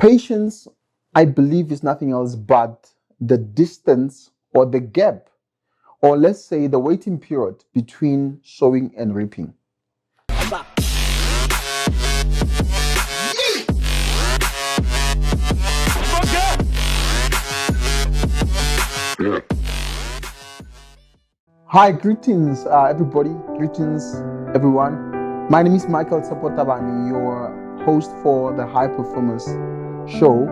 Patience, I believe, is nothing else but the distance or the gap, or let's say the waiting period between sowing and reaping. Hi, greetings, everybody. Greetings, everyone. My name is Michael Tsepotabani, your host for the High Performance Show.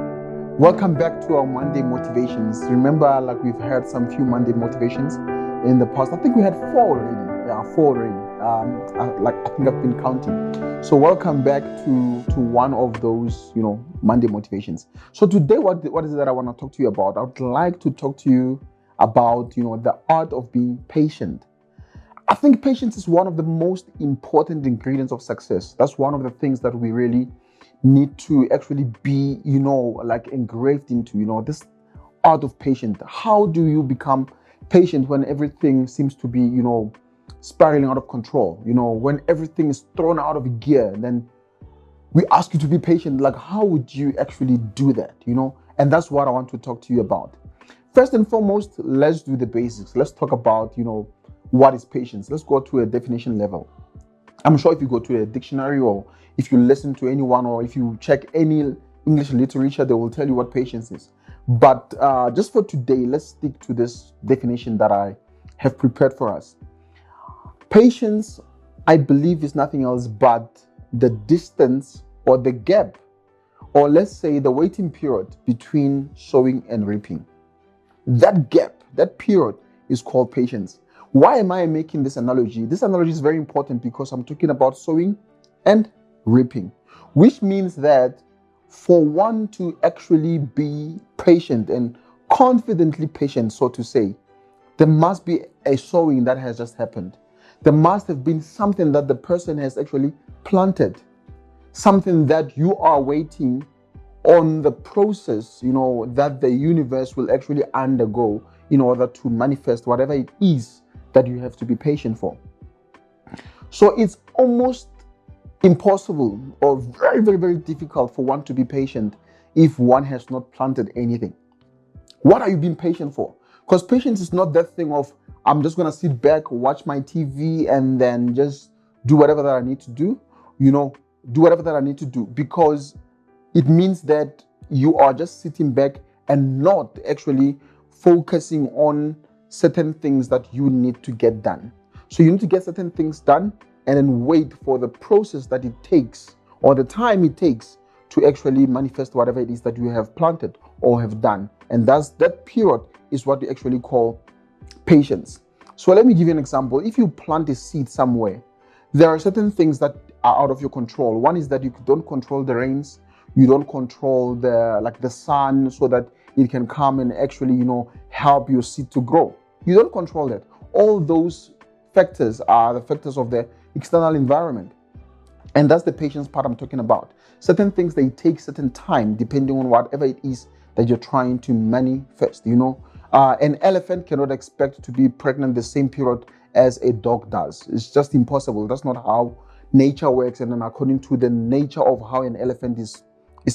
Welcome back to our Monday motivations. Remember, like we've had some few Monday motivations in the past. I think we had four already. Yeah, four already. I think I've been counting. So welcome back to one of those, Monday motivations. So today, what is it that I want to talk to you about? I would like to talk to you about the art of being patient. I think patience is one of the most important ingredients of success. That's one of the things that we really need to actually be engraved into this art of patience. How do you become patient when everything seems to be spiraling out of control? When everything is thrown out of gear, and then we ask you to be patient. Like, how would you actually do that? And that's what I want to talk to you about. First and foremost, let's do the basics. Let's talk about, what is patience. Let's go to a definition level. I'm sure if you go to a dictionary, or if you listen to anyone, or if you check any English literature, they will tell you what patience is. But just for today, let's stick to this definition that I have prepared for us. Patience, I believe, is nothing else but the distance or the gap, or let's say the waiting period between sowing and reaping. That gap, that period is called patience. Why am I making this analogy? This analogy is very important because I'm talking about sowing and reaping, which means that for one to actually be patient and confidently patient, so to say, there must be a sowing that has just happened. There must have been something that the person has actually planted, something that you are waiting on the process, that the universe will actually undergo in order to manifest whatever it is that you have to be patient for. So it's almost impossible, or very, very, very difficult for one to be patient if one has not planted anything. What are you being patient for? Because patience is not that thing of, I'm just going to sit back, watch my TV, and then just do whatever that I need to do, do whatever that I need to do, because it means that you are just sitting back and not actually focusing on certain things that you need to get done. So you need to get certain things done and then wait for the process that it takes, or the time it takes, to actually manifest whatever it is that you have planted or have done. And that period is what we actually call patience. So let me give you an example. If you plant a seed somewhere, there are certain things that are out of your control. One is that you don't control the rains. You don't control the sun so that it can come and actually, help your seed to grow. You don't control that. All those factors are the factors of the external environment. And that's the patience part I'm talking about. Certain things, they take certain time depending on whatever it is that you're trying to manifest. An elephant cannot expect to be pregnant the same period as a dog does. It's just impossible. That's not how nature works, and then according to the nature of how an elephant is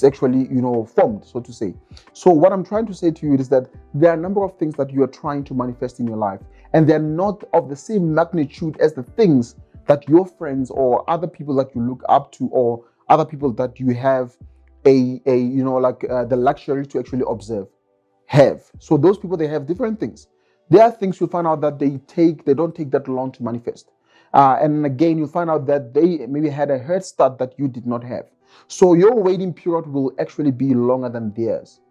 actually, formed, so to say. So what I'm trying to say to you is that there are a number of things that you are trying to manifest in your life, and they're not of the same magnitude as the things that your friends or other people that you look up to, or other people that you have the luxury to actually observe have. So those people, they have different things. There are things you'll find out that they don't take that long to manifest. And again, you find out that they maybe had a head start that you did not have. So your waiting period will actually be longer than theirs.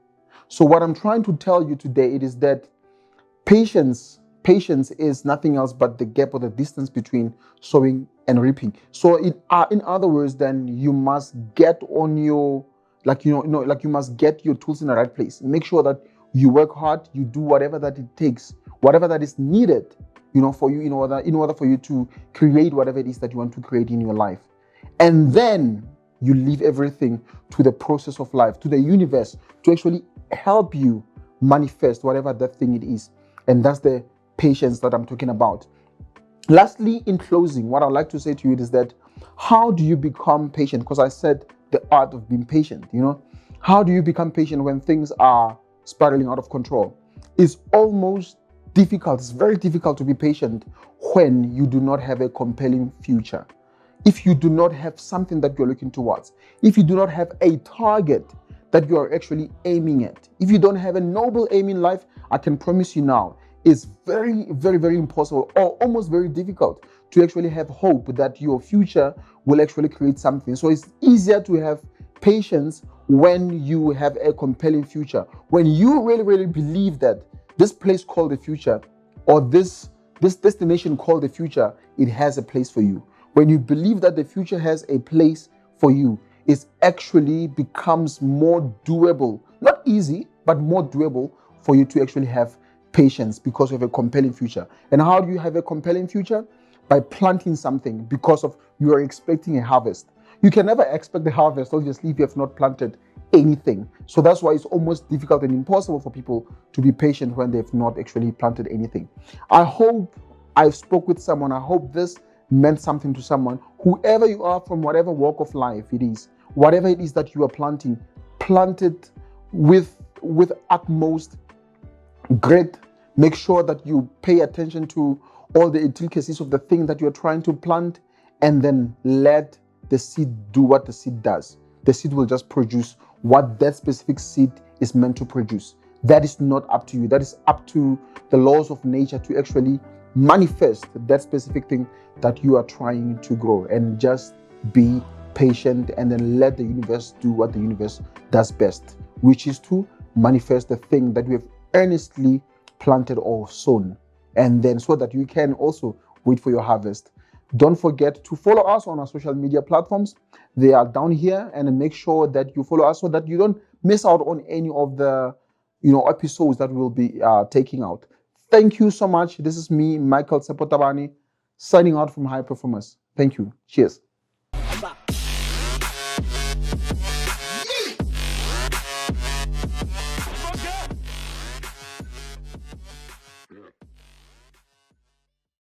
So what I'm trying to tell you today, it is that patience is nothing else but the gap or the distance between sowing and reaping. So in other words, then you must get on your, you must get your tools in the right place. Make sure that you work hard, you do whatever that it takes, whatever that is needed, for you in order for you to create whatever it is that you want to create in your life. And then you leave everything to the process of life, to the universe, to actually help you manifest whatever that thing it is. And that's the patience that I'm talking about. Lastly, in closing, what I'd like to say to you is that how do you become patient? Because I said the art of being patient, How do you become patient when things are spiraling out of control? It's almost difficult. It's very difficult to be patient when you do not have a compelling future. If you do not have something that you're looking towards, if you do not have a target that you are actually aiming at, if you don't have a noble aim in life, I can promise you now, it's very, very, very impossible or almost very difficult to actually have hope that your future will actually create something. So it's easier to have patience when you have a compelling future, when you really, really believe that this place called the future, or this destination called the future, it has a place for you. When you believe that the future has a place for you, it actually becomes more doable. Not easy, but more doable for you to actually have patience because you have a compelling future. And how do you have a compelling future? By planting something, because of you are expecting a harvest. You can never expect the harvest, obviously, if you have not planted anything. So that's why it's almost difficult and impossible for people to be patient when they've not actually planted anything. I hope I spoke with someone. I hope this meant something to someone. Whoever you are, from whatever walk of life it is, whatever it is that you are planting, plant it with utmost grit. Make sure that you pay attention to all the intricacies of the thing that you're trying to plant, and then let the seed do what the seed does. The seed will just produce what that specific seed is meant to produce. That is not up to you. That is up to the laws of nature to actually manifest that specific thing that you are trying to grow. And just be patient, and then let the universe do what the universe does best, which is to manifest the thing that we have earnestly planted or sown, and then so that you can also wait for your harvest. Don't forget to follow us on our social media platforms. They are down here, and make sure that you follow us so that you don't miss out on any of the episodes that we'll be taking out. Thank you so much. This is me, Michael Sepotabani, signing out from High Performers. Thank you. Cheers.